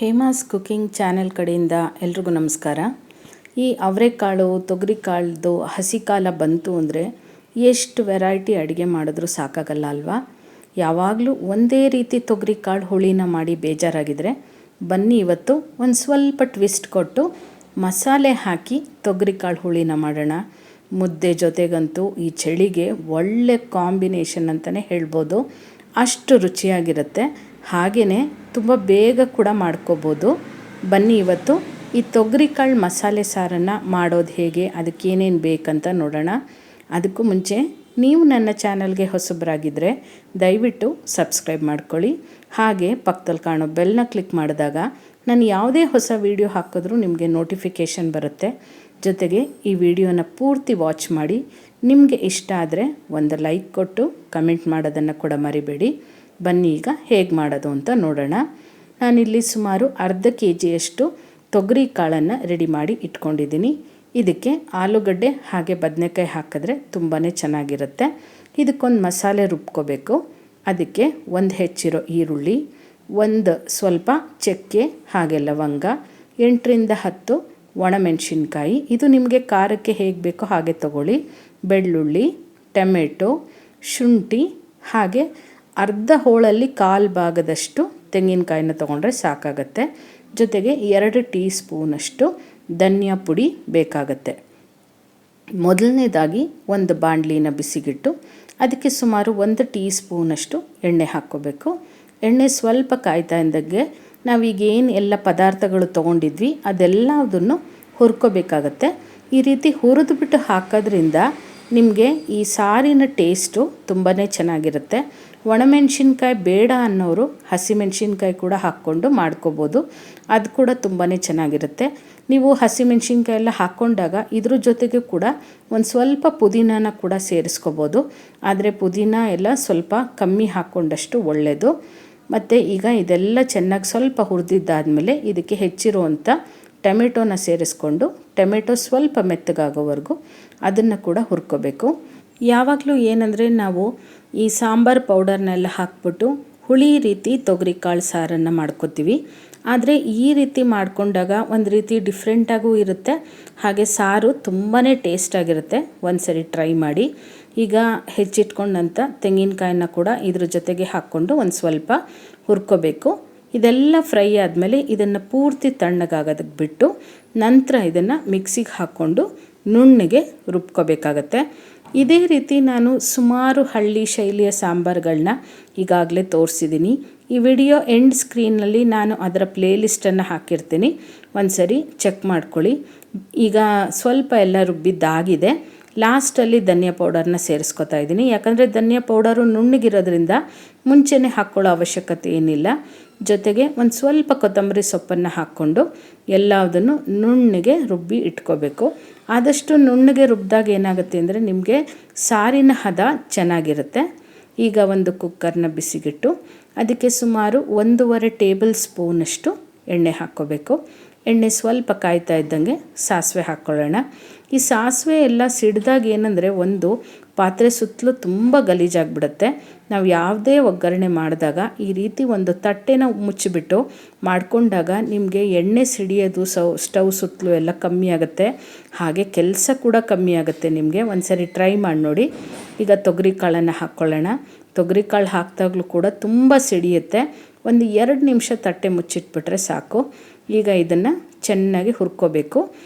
Hema's cooking channel ಕಡೆಯಿಂದ ಎಲ್ರಿಗೂ ನಮಸ್ಕಾರ. ಈ ಅವರೆಕಾಳು ತೊಗರಿಕಾಳ್ದು ಹಸಿ ಕಾಲ ಬಂತು ಅಂದರೆ ಎಷ್ಟು ವೆರೈಟಿ ಅಡುಗೆ ಮಾಡಿದ್ರೂ ಸಾಕಾಗಲ್ಲ ಅಲ್ವಾ. ಯಾವಾಗಲೂ ಒಂದೇ ರೀತಿ ತೊಗರಿಕಾಳು ಹುಳಿನ ಮಾಡಿ ಬೇಜಾರಾಗಿದ್ದರೆ ಬನ್ನಿ ಇವತ್ತು ಒಂದು ಸ್ವಲ್ಪ ಟ್ವಿಸ್ಟ್ ಕೊಟ್ಟು ಮಸಾಲೆ ಹಾಕಿ ತೊಗರಿಕಾಳು ಹುಳಿನ ಮಾಡೋಣ. ಮುದ್ದೆ ಜೊತೆಗಂತೂ ಈ ಚಳಿಗೆ ಒಳ್ಳೆ ಕಾಂಬಿನೇಷನ್ ಅಂತಲೇ ಹೇಳ್ಬೋದು. ಅಷ್ಟು ರುಚಿಯಾಗಿರುತ್ತೆ. ಹಾಗೆಯೇ ತುಂಬ ಬೇಗ ಕೂಡ ಮಾಡ್ಕೋಬೋದು. ಬನ್ನಿ ಇವತ್ತು ಈ ತೊಗರಿಕಾಳು ಮಸಾಲೆ ಸಾರನ್ನು ಮಾಡೋದು ಹೇಗೆ, ಅದಕ್ಕೇನೇನು ಬೇಕಂತ ನೋಡೋಣ. ಅದಕ್ಕೂ ಮುಂಚೆ ನೀವು ನನ್ನ ಚಾನಲ್ಗೆ ಹೊಸಬರಾಗಿದ್ದರೆ ದಯವಿಟ್ಟು ಸಬ್ಸ್ಕ್ರೈಬ್ ಮಾಡ್ಕೊಳ್ಳಿ. ಹಾಗೆ ಪಕ್ಕದಲ್ಲಿ ಕಾಣೋ ಬೆಲ್ನ ಕ್ಲಿಕ್ ಮಾಡಿದಾಗ ನಾನು ಯಾವುದೇ ಹೊಸ ವಿಡಿಯೋ ಹಾಕಿದ್ರೂ ನಿಮಗೆ ನೋಟಿಫಿಕೇಷನ್ ಬರುತ್ತೆ. ಜೊತೆಗೆ ಈ ವಿಡಿಯೋನ ಪೂರ್ತಿ ವಾಚ್ ಮಾಡಿ ನಿಮಗೆ ಇಷ್ಟ ಆದರೆ ಒಂದು ಲೈಕ್ ಕೊಟ್ಟು ಕಮೆಂಟ್ ಮಾಡೋದನ್ನು ಕೂಡ ಮರಿಬೇಡಿ. ಬನ್ನಿ ಈಗ ಹೇಗೆ ಮಾಡೋದು ಅಂತ ನೋಡೋಣ. ನಾನಿಲ್ಲಿ ಸುಮಾರು ಅರ್ಧ ಕೆಜಿಯಷ್ಟು ತೊಗರಿ ಕಾಳನ್ನು ರೆಡಿ ಮಾಡಿ ಇಟ್ಕೊಂಡಿದ್ದೀನಿ. ಇದಕ್ಕೆ ಆಲೂಗಡ್ಡೆ ಹಾಗೆ ಬದನೆಕಾಯಿ ಹಾಕಿದ್ರೆ ತುಂಬಾ ಚೆನ್ನಾಗಿರುತ್ತೆ. ಇದಕ್ಕೊಂದು ಮಸಾಲೆ ರುಬ್ಕೋಬೇಕು. ಅದಕ್ಕೆ ಒಂದು ಹೆಚ್ಚಿರೋ ಈರುಳ್ಳಿ, ಒಂದು ಸ್ವಲ್ಪ ಚಕ್ಕೆ ಹಾಗೆ ಲವಂಗ, 8ರಿಂದ 10 ಒಣಮೆಣಸಿನ್ಕಾಯಿ, ಇದು ನಿಮಗೆ ಖಾರಕ್ಕೆ ಹೇಗೆ ಬೇಕೋ ಹಾಗೆ ತಗೊಳ್ಳಿ, ಬೆಳ್ಳುಳ್ಳಿ, ಟೊಮೆಟೊ, ಶುಂಠಿ, ಹಾಗೆ ಅರ್ಧ ಹೋಳಲ್ಲಿ 1/4 ಭಾಗದಷ್ಟು ತೆಂಗಿನಕಾಯಿನ ತೊಗೊಂಡ್ರೆ ಸಾಕಾಗತ್ತೆ. ಜೊತೆಗೆ 2 ಟೀ ಸ್ಪೂನಷ್ಟು ಧನಿಯಾ ಪುಡಿ ಬೇಕಾಗತ್ತೆ. ಮೊದಲನೇದಾಗಿ ಒಂದು ಬಾಣಲಿನ ಬಿಸಿಗಿಟ್ಟು ಅದಕ್ಕೆ ಸುಮಾರು 1 ಟೀ ಸ್ಪೂನಷ್ಟು ಎಣ್ಣೆ ಹಾಕ್ಕೋಬೇಕು. ಎಣ್ಣೆ ಸ್ವಲ್ಪ ಕಾಯ್ತಾ ಇದ್ದಂಗೆ ನಾವೀಗೇನು ಎಲ್ಲ ಪದಾರ್ಥಗಳು ತೊಗೊಂಡಿದ್ವಿ ಅದೆಲ್ಲದನ್ನು ಹುರ್ಕೋಬೇಕಾಗತ್ತೆ. ಈ ರೀತಿ ಹುರಿದ್ಬಿಟ್ಟು ಹಾಕೋದ್ರಿಂದ ನಿಮಗೆ ಈ ಸಾರಿನ ಟೇಸ್ಟು ತುಂಬಾ ಚೆನ್ನಾಗಿರುತ್ತೆ. ಒಣಮೆಣಸಿನ್ಕಾಯಿ ಬೇಡ ಅನ್ನೋರು ಹಸಿಮೆಣಸಿನ್ಕಾಯಿ ಕೂಡ ಹಾಕ್ಕೊಂಡು ಮಾಡ್ಕೋಬೋದು, ಅದು ಕೂಡ ತುಂಬಾ ಚೆನ್ನಾಗಿರುತ್ತೆ. ನೀವು ಹಸಿಮೆಣಸಿನ್ಕಾಯಿ ಎಲ್ಲ ಹಾಕ್ಕೊಂಡಾಗ ಇದ್ರ ಜೊತೆಗೆ ಕೂಡ ಒಂದು ಸ್ವಲ್ಪ ಪುದೀನಾನ ಕೂಡ ಸೇರಿಸ್ಕೋಬೋದು. ಆದರೆ ಪುದೀನ ಎಲ್ಲ ಸ್ವಲ್ಪ ಕಮ್ಮಿ ಹಾಕ್ಕೊಂಡಷ್ಟು ಒಳ್ಳೆಯದು. ಮತ್ತು ಈಗ ಇದೆಲ್ಲ ಚೆನ್ನಾಗಿ ಸ್ವಲ್ಪ ಹುರಿದಿದ್ದಾದಮೇಲೆ ಇದಕ್ಕೆ ಹೆಚ್ಚಿರುವಂಥ ಟೊಮೆಟೊನ ಸೇರಿಸ್ಕೊಂಡು ಟೊಮೆಟೊ ಸ್ವಲ್ಪ ಮೆತ್ತಗಾಗೋವರೆಗೂ ಅದನ್ನು ಕೂಡ ಹುರ್ಕೋಬೇಕು. ಯಾವಾಗಲೂ ಏನಂದರೆ ನಾವು ಈ ಸಾಂಬಾರು ಪೌಡರ್ನೆಲ್ಲ ಹಾಕ್ಬಿಟ್ಟು ಹುಳಿ ರೀತಿ ತೊಗರಿಕಾಳು ಸಾರನ್ನು ಮಾಡ್ಕೋತೀವಿ. ಆದರೆ ಈ ರೀತಿ ಮಾಡಿಕೊಂಡಾಗ ಒಂದು ರೀತಿ ಡಿಫ್ರೆಂಟಾಗೂ ಇರುತ್ತೆ, ಹಾಗೆ ಸಾರು ತುಂಬಾ ಟೇಸ್ಟಾಗಿರುತ್ತೆ. ಒಂದು ಸರಿ ಟ್ರೈ ಮಾಡಿ. ಈಗ ಹೆಚ್ಚಿಟ್ಕೊಂಡಂಥ ತೆಂಗಿನಕಾಯಿನ ಕೂಡ ಇದ್ರ ಜೊತೆಗೆ ಹಾಕ್ಕೊಂಡು ಒಂದು ಸ್ವಲ್ಪ ಹುರ್ಕೋಬೇಕು. ಇದೆಲ್ಲ ಫ್ರೈ ಆದಮೇಲೆ ಇದನ್ನು ಪೂರ್ತಿ ತಣ್ಣಗಾಗೋದಕ್ಕೆ ಬಿಟ್ಟು ನಂತರ ಇದನ್ನು ಮಿಕ್ಸಿಗೆ ಹಾಕ್ಕೊಂಡು ನುಣ್ಣಗೆ ರುಬ್ಕೋಬೇಕಾಗತ್ತೆ. ಇದೇ ರೀತಿ ನಾನು ಸುಮಾರು ಹಳ್ಳಿ ಶೈಲಿಯ ಸಾಂಬಾರುಗಳನ್ನ ಈಗಾಗಲೇ ತೋರಿಸಿದ್ದೀನಿ. ಈ ವಿಡಿಯೋ ಎಂಡ್ ಸ್ಕ್ರೀನಲ್ಲಿ ನಾನು ಅದರ ಪ್ಲೇಲಿಸ್ಟನ್ನು ಹಾಕಿರ್ತೀನಿ, ಒಂದು ಸರಿ ಚೆಕ್ ಮಾಡ್ಕೊಳ್ಳಿ. ಈಗ ಸ್ವಲ್ಪ ಎಲ್ಲ ರುಬ್ಬಿದ್ದಾಗಿದೆ. ಲಾಸ್ಟಲ್ಲಿ ಧನಿಯಾ ಪೌಡರ್ನ ಸೇರಿಸ್ಕೊತಾ ಇದ್ದೀನಿ. ಯಾಕಂದರೆ ಧನಿಯಾ ಪೌಡರು ನುಣ್ಣಗಿರೋದ್ರಿಂದ ಮುಂಚೆನೇ ಹಾಕ್ಕೊಳ್ಳೋ ಅವಶ್ಯಕತೆ ಏನಿಲ್ಲ. ಜೊತೆಗೆ ಒಂದು ಸ್ವಲ್ಪ ಕೊತ್ತಂಬರಿ ಸೊಪ್ಪನ್ನು ಹಾಕ್ಕೊಂಡು ಎಲ್ಲದನ್ನು ನುಣ್ಣಗೆ ರುಬ್ಬಿ ಇಟ್ಕೋಬೇಕು. ಆದಷ್ಟು ನುಣ್ಣಗೆ ರುಬ್ಬಿದಾಗ ಏನಾಗುತ್ತೆ ಅಂದರೆ ನಿಮಗೆ ಸಾರಿನ ಹದ ಚೆನ್ನಾಗಿರುತ್ತೆ. ಈಗ ಒಂದು ಕುಕ್ಕರ್ನ ಬಿಸಿಗಿಟ್ಟು ಅದಕ್ಕೆ ಸುಮಾರು 1.5 ಟೇಬಲ್ ಸ್ಪೂನಷ್ಟು ಎಣ್ಣೆ ಹಾಕ್ಕೋಬೇಕು. ಎಣ್ಣೆ ಸ್ವಲ್ಪ ಕಾಯ್ತಾ ಇದ್ದಂಗೆ ಸಾಸಿವೆ ಹಾಕ್ಕೊಳ್ಳೋಣ. ಈ ಸಾಸಿವೆ ಎಲ್ಲ ಸಿಡ್ದಾಗ ಏನಂದರೆ ಒಂದು ಪಾತ್ರೆ ಸುತ್ತಲೂ ತುಂಬ ಗಲೀಜಾಗಿಬಿಡುತ್ತೆ. ನಾವು ಯಾವುದೇ ಒಗ್ಗರಣೆ ಮಾಡಿದಾಗ ಈ ರೀತಿ ಒಂದು ತಟ್ಟೆನ ಮುಚ್ಚಿಬಿಟ್ಟು ಮಾಡಿಕೊಂಡಾಗ ನಿಮಗೆ ಎಣ್ಣೆ ಸಿಡಿಯೋದು ಸ್ಟವ್ ಸುತ್ತಲೂ ಎಲ್ಲ ಕಮ್ಮಿ ಆಗುತ್ತೆ, ಹಾಗೆ ಕೆಲಸ ಕೂಡ ಕಮ್ಮಿ ಆಗುತ್ತೆ ನಿಮಗೆ. ಒಂದು ಸರಿ ಟ್ರೈ ಮಾಡಿ ನೋಡಿ. ಈಗ ತೊಗರಿಕಾಳನ್ನು ಹಾಕ್ಕೊಳ್ಳೋಣ. ತೊಗರಿಕಾಳು ಹಾಕಿದಾಗಲೂ ಕೂಡ ತುಂಬ ಸಿಡಿಯುತ್ತೆ. ಒಂದು 2 ನಿಮಿಷ ತಟ್ಟೆ ಮುಚ್ಚಿಟ್ಬಿಟ್ರೆ ಸಾಕು. ಈಗ ಇದನ್ನು ಚೆನ್ನಾಗಿ ಹುರ್ಕೋಬೇಕು.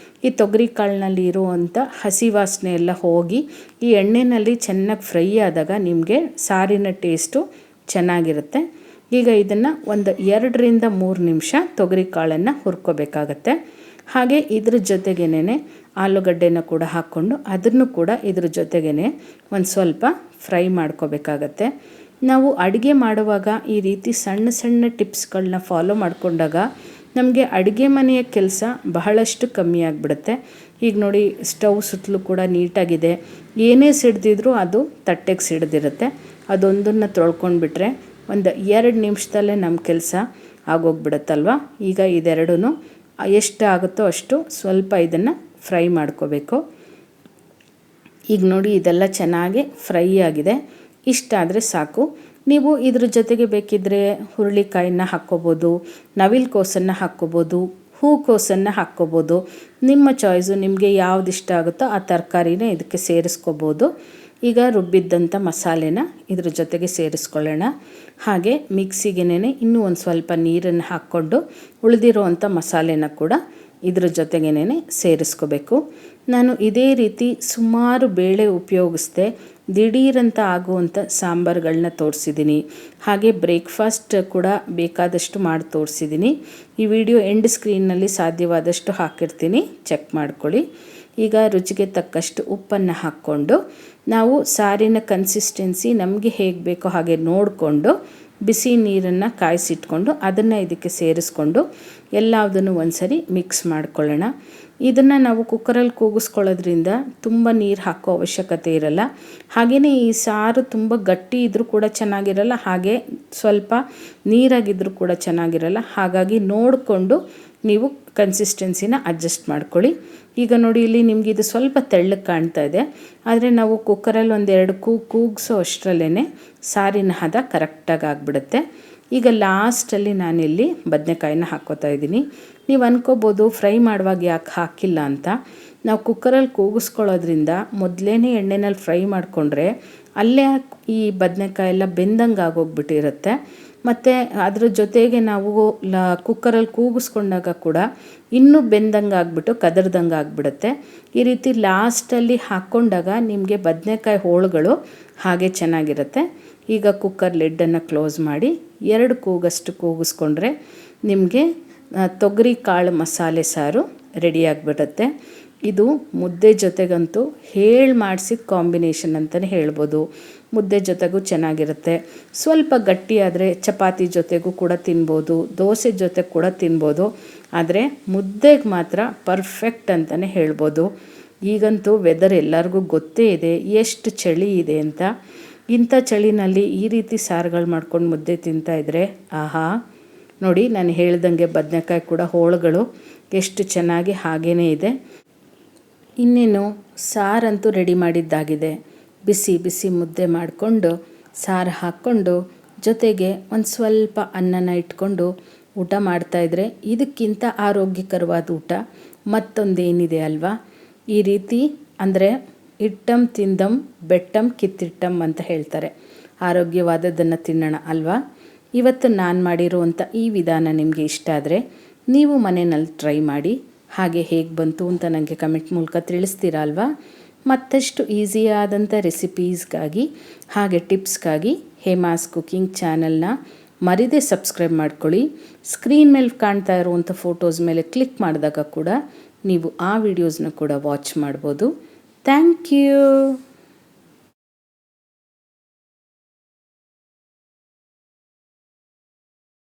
ಈ ತೊಗರಿಕಾಳಿನಲ್ಲಿ ಇರುವಂಥ ಹಸಿ ವಾಸನೆ ಎಲ್ಲ ಹೋಗಿ ಈ ಎಣ್ಣೆಯಲ್ಲಿ ಚೆನ್ನಾಗಿ ಫ್ರೈ ಆದಾಗ ನಿಮಗೆ ಸಾರಿನ ಟೇಸ್ಟು ಚೆನ್ನಾಗಿರುತ್ತೆ. ಈಗ ಇದನ್ನು ಒಂದು 2ರಿಂದ 3 ನಿಮಿಷ ತೊಗರಿಕಾಳನ್ನು ಹುರ್ಕೋಬೇಕಾಗತ್ತೆ. ಹಾಗೆ ಇದ್ರ ಜೊತೆಗೇ ಆಲೂಗಡ್ಡೆನ ಕೂಡ ಹಾಕ್ಕೊಂಡು ಅದನ್ನು ಕೂಡ ಇದ್ರ ಜೊತೆಗೇ ಒಂದು ಸ್ವಲ್ಪ ಫ್ರೈ ಮಾಡ್ಕೋಬೇಕಾಗತ್ತೆ. ನಾವು ಅಡುಗೆ ಮಾಡುವಾಗ ಈ ರೀತಿ ಸಣ್ಣ ಸಣ್ಣ ಟಿಪ್ಸ್ಗಳನ್ನ ಫಾಲೋ ಮಾಡಿಕೊಂಡಾಗ ನಮಗೆ ಅಡುಗೆ ಮನೆಯ ಕೆಲಸ ಬಹಳಷ್ಟು ಕಮ್ಮಿ ಆಗಿಬಿಡುತ್ತೆ. ಈಗ ನೋಡಿ, ಸ್ಟವ್ ಸುತ್ತಲೂ ಕೂಡ ನೀಟಾಗಿದೆ. ಏನೇ ಸಿಡ್ದಿದ್ರೂ ಅದು ತಟ್ಟೆಗೆ ಸಿಡ್ದಿರುತ್ತೆ. ಅದೊಂದನ್ನು ತೊಳ್ಕೊಂಡ್ಬಿಟ್ರೆ ಒಂದು 2 ನಿಮಿಷದಲ್ಲೇ ನಮ್ಮ ಕೆಲಸ ಆಗೋಗ್ಬಿಡುತ್ತಲ್ವ. ಈಗ ಇದೆರಡೂ ಎಷ್ಟು ಆಗುತ್ತೋ ಅಷ್ಟು ಸ್ವಲ್ಪ ಇದನ್ನು ಫ್ರೈ ಮಾಡ್ಕೋಬೇಕು. ಈಗ ನೋಡಿ, ಇದೆಲ್ಲ ಚೆನ್ನಾಗಿ ಫ್ರೈ ಆಗಿದೆ. ಇಷ್ಟಾದರೆ ಸಾಕು. ನೀವು ಇದ್ರ ಜೊತೆಗೆ ಬೇಕಿದ್ದರೆ ಹುರುಳಿಕಾಯಿನ ಹಾಕ್ಕೋಬೋದು, ನವಿಲುಕೋಸನ್ನು ಹಾಕ್ಕೋಬೋದು, ಹೂಕೋಸನ್ನು ಹಾಕ್ಕೋಬೋದು. ನಿಮ್ಮ ಚಾಯ್ಸು, ನಿಮಗೆ ಯಾವ್ದು ಇಷ್ಟ ಆಗುತ್ತೋ ಆ ತರಕಾರಿನ ಇದಕ್ಕೆ ಸೇರಿಸ್ಕೋಬೋದು. ಈಗ ರುಬ್ಬಿದ್ದಂಥ ಮಸಾಲೆನ ಇದ್ರ ಜೊತೆಗೆ ಸೇರಿಸ್ಕೊಳ್ಳೋಣ. ಹಾಗೆ ಮಿಕ್ಸಿಗೆನೇ ಇನ್ನೂ ಒಂದು ಸ್ವಲ್ಪ ನೀರನ್ನು ಹಾಕ್ಕೊಂಡು ಉಳಿದಿರೋವಂಥ ಮಸಾಲೆನ ಕೂಡ ಇದ್ರ ಜೊತೆಗೇನೆ ಸೇರಿಸ್ಕೋಬೇಕು. ನಾನು ಇದೇ ರೀತಿ ಸುಮಾರು ಬೇಳೆ ಉಪಯೋಗಿಸ್ದೆ ದಿಢೀರಂತ ಆಗುವಂಥ ಸಾಂಬಾರುಗಳನ್ನ ತೋರಿಸಿದ್ದೀನಿ. ಹಾಗೆ ಬ್ರೇಕ್ಫಾಸ್ಟ್ ಕೂಡ ಬೇಕಾದಷ್ಟು ಮಾಡಿ ತೋರಿಸಿದ್ದೀನಿ. ಈ ವಿಡಿಯೋ ಎಂಡ್ ಸ್ಕ್ರೀನ್ನಲ್ಲಿ ಸಾಧ್ಯವಾದಷ್ಟು ಹಾಕಿರ್ತೀನಿ, ಚೆಕ್ ಮಾಡ್ಕೊಳ್ಳಿ. ಈಗ ರುಚಿಗೆ ತಕ್ಕಷ್ಟು ಉಪ್ಪನ್ನು ಹಾಕ್ಕೊಂಡು ನಾವು ಸಾರಿನ ಕನ್ಸಿಸ್ಟೆನ್ಸಿ ನಮಗೆ ಹೇಗೆ ಬೇಕೋ ಹಾಗೆ ನೋಡಿಕೊಂಡು ಬಿಸಿ ನೀರನ್ನು ಕಾಯಿಸಿಟ್ಕೊಂಡು ಅದನ್ನು ಇದಕ್ಕೆ ಸೇರಿಸ್ಕೊಂಡು ಎಲ್ಲದನ್ನು ಒಂದ್ಸರಿ ಮಿಕ್ಸ್ ಮಾಡ್ಕೊಳ್ಳೋಣ. ಇದನ್ನು ನಾವು ಕುಕ್ಕರಲ್ಲಿ ಕೂಗಿಸ್ಕೊಳ್ಳೋದ್ರಿಂದ ತುಂಬ ನೀರು ಹಾಕೋ ಅವಶ್ಯಕತೆ ಇರಲ್ಲ. ಹಾಗೆಯೇ ಈ ಸಾರು ತುಂಬ ಗಟ್ಟಿ ಇದ್ದರೂ ಕೂಡ ಚೆನ್ನಾಗಿರಲ್ಲ, ಹಾಗೆ ಸ್ವಲ್ಪ ನೀರಾಗಿದ್ದರೂ ಕೂಡ ಚೆನ್ನಾಗಿರಲ್ಲ. ಹಾಗಾಗಿ ನೋಡಿಕೊಂಡು ನೀವು ಕನ್ಸಿಸ್ಟೆನ್ಸಿನ ಅಡ್ಜಸ್ಟ್ ಮಾಡ್ಕೊಳ್ಳಿ. ಈಗ ನೋಡಿ, ಇಲ್ಲಿ ನಿಮಗೆ ಇದು ಸ್ವಲ್ಪ ತೆಳ್ಳಗೆ ಕಾಣ್ತಾ ಇದೆ, ಆದರೆ ನಾವು ಕುಕ್ಕರಲ್ಲಿ ಒಂದೆರಡು ಕೂಗಿಸೋ ಅಷ್ಟರಲ್ಲೇ ಸಾರಿನ ಹದ ಕರೆಕ್ಟಾಗಿ ಆಗಿಬಿಡುತ್ತೆ. ಈಗ ಲಾಸ್ಟಲ್ಲಿ ನಾನಿಲ್ಲಿ ಬದನೆಕಾಯಿನ ಹಾಕ್ಕೋತಾ ಇದ್ದೀನಿ. ನೀವು ಅನ್ಕೋಬೋದು ಫ್ರೈ ಮಾಡುವಾಗ ಯಾಕೆ ಹಾಕಿಲ್ಲ ಅಂತ. ನಾವು ಕುಕ್ಕರಲ್ಲಿ ಕೂಗಿಸ್ಕೊಳ್ಳೋದ್ರಿಂದ ಮೊದಲೇ ಎಣ್ಣೆನಲ್ಲಿ ಫ್ರೈ ಮಾಡಿಕೊಂಡ್ರೆ ಅಲ್ಲೇ ಈ ಬದನೆಕಾಯಿ ಎಲ್ಲ ಬೆಂದಂಗೆ ಆಗೋಗ್ಬಿಟ್ಟಿರುತ್ತೆ. ಮತ್ತು ಅದ್ರ ಜೊತೆಗೆ ನಾವು ಕುಕ್ಕರಲ್ಲಿ ಕೂಗಿಸ್ಕೊಂಡಾಗ ಕೂಡ ಇನ್ನೂ ಬೆಂದಂಗೆ ಆಗಿಬಿಟ್ಟು ಕದರ್ದಂಗೆ ಆಗಿಬಿಡುತ್ತೆ. ಈ ರೀತಿ ಲಾಸ್ಟಲ್ಲಿ ಹಾಕ್ಕೊಂಡಾಗ ನಿಮಗೆ ಬದನೆಕಾಯಿ ಹೋಳುಗಳು ಹಾಗೆ ಚೆನ್ನಾಗಿರುತ್ತೆ. ಈಗ ಕುಕ್ಕರ್ ಲಿಡ್ಡನ್ನು ಕ್ಲೋಸ್ ಮಾಡಿ 2 ಕೂಗಷ್ಟು ಕೂಗಿಸ್ಕೊಂಡ್ರೆ ನಿಮಗೆ ತೊಗರಿಕಾಳು ಮಸಾಲೆ ಸಾರು ರೆಡಿಯಾಗಿಬಿಡುತ್ತೆ. ಇದು ಮುದ್ದೆ ಜೊತೆಗಂತೂ ಮಾಡಿಸಿದ ಕಾಂಬಿನೇಷನ್ ಅಂತಲೇ ಹೇಳ್ಬೋದು. ಮುದ್ದೆ ಜೊತೆಗೂ ಚೆನ್ನಾಗಿರುತ್ತೆ. ಸ್ವಲ್ಪ ಗಟ್ಟಿಯಾದರೆ ಚಪಾತಿ ಜೊತೆಗೂ ಕೂಡ ತಿನ್ಬೋದು, ದೋಸೆ ಜೊತೆ ಕೂಡ ತಿನ್ಬೋದು. ಆದರೆ ಮುದ್ದೆಗೆ ಮಾತ್ರ ಪರ್ಫೆಕ್ಟ್ ಅಂತಲೇ ಹೇಳ್ಬೋದು. ಈಗಂತೂ ವೆದರ್ ಎಲ್ಲರಿಗೂ ಗೊತ್ತೇ ಇದೆ ಎಷ್ಟು ಚಳಿ ಇದೆ ಅಂತ. ಇಂಥ ಚಳಿನಲ್ಲಿ ಈ ರೀತಿ ಸಾರುಗಳು ಮಾಡ್ಕೊಂಡು ಮುದ್ದೆ ತಿಂತಾಯಿದ್ರೆ ಆಹಾ. ನೋಡಿ, ನಾನು ಹೇಳ್ದಂಗೆ ಬದನೆಕಾಯಿ ಕೂಡ ಹೋಳುಗಳು ಎಷ್ಟು ಚೆನ್ನಾಗಿ ಹಾಗೇ ಇದೆ. ಇನ್ನೇನು ಸಾರಂತೂ ರೆಡಿ ಮಾಡಿದ್ದಾಗಿದೆ. ಬಿಸಿ ಬಿಸಿ ಮುದ್ದೆ ಮಾಡಿಕೊಂಡು ಸಾರು ಹಾಕ್ಕೊಂಡು ಜೊತೆಗೆ ಒಂದು ಸ್ವಲ್ಪ ಅನ್ನನ ಇಟ್ಕೊಂಡು ಊಟ ಮಾಡ್ತಾಯಿದ್ರೆ ಇದಕ್ಕಿಂತ ಆರೋಗ್ಯಕರವಾದ ಊಟ ಮತ್ತೊಂದೇನಿದೆ ಅಲ್ವಾ? ಈ ರೀತಿ ಅಂದರೆ ಇಟ್ಟಂ ತಿಂದಂ ಬೆಟ್ಟಂ ಕಿತ್ತಿಟ್ಟಂ ಅಂತ ಹೇಳ್ತಾರೆ. ಆರೋಗ್ಯವಾದದ್ದನ್ನು ತಿನ್ನೋಣ ಅಲ್ವಾ? ಇವತ್ತು ನಾನು ಮಾಡಿರುವಂಥ ಈ ವಿಧಾನ ನಿಮಗೆ ಇಷ್ಟ ಆದರೆ ನೀವು ಮನೆಯಲ್ಲಿ ಟ್ರೈ ಮಾಡಿ. ಹಾಗೆ ಹೇಗೆ ಬಂತು ಅಂತ ನನಗೆ ಕಮೆಂಟ್ ಮೂಲಕ ತಿಳಿಸ್ತೀರಾ ಅಲ್ವಾ? ಮತ್ತಷ್ಟು ಈಸಿಯಾದಂಥ ರೆಸಿಪೀಸ್ಗಾಗಿ ಹಾಗೆ ಟಿಪ್ಸ್ಗಾಗಿ ಹೇಮಾಸ್ ಕುಕಿಂಗ್ ಚಾನಲ್ನ ಮರಿದೇ ಸಬ್ಸ್ಕ್ರೈಬ್ ಮಾಡ್ಕೊಳ್ಳಿ. ಸ್ಕ್ರೀನ್ ಮೇಲೆ ಕಾಣ್ತಾ ಇರುವಂಥ ಫೋಟೋಸ್ ಮೇಲೆ ಕ್ಲಿಕ್ ಮಾಡಿದಾಗ ಕೂಡ ನೀವು ಆ ವಿಡಿಯೋಸ್ನ ಕೂಡ ವಾಚ್ ಮಾಡ್ಬೋದು. Thank you.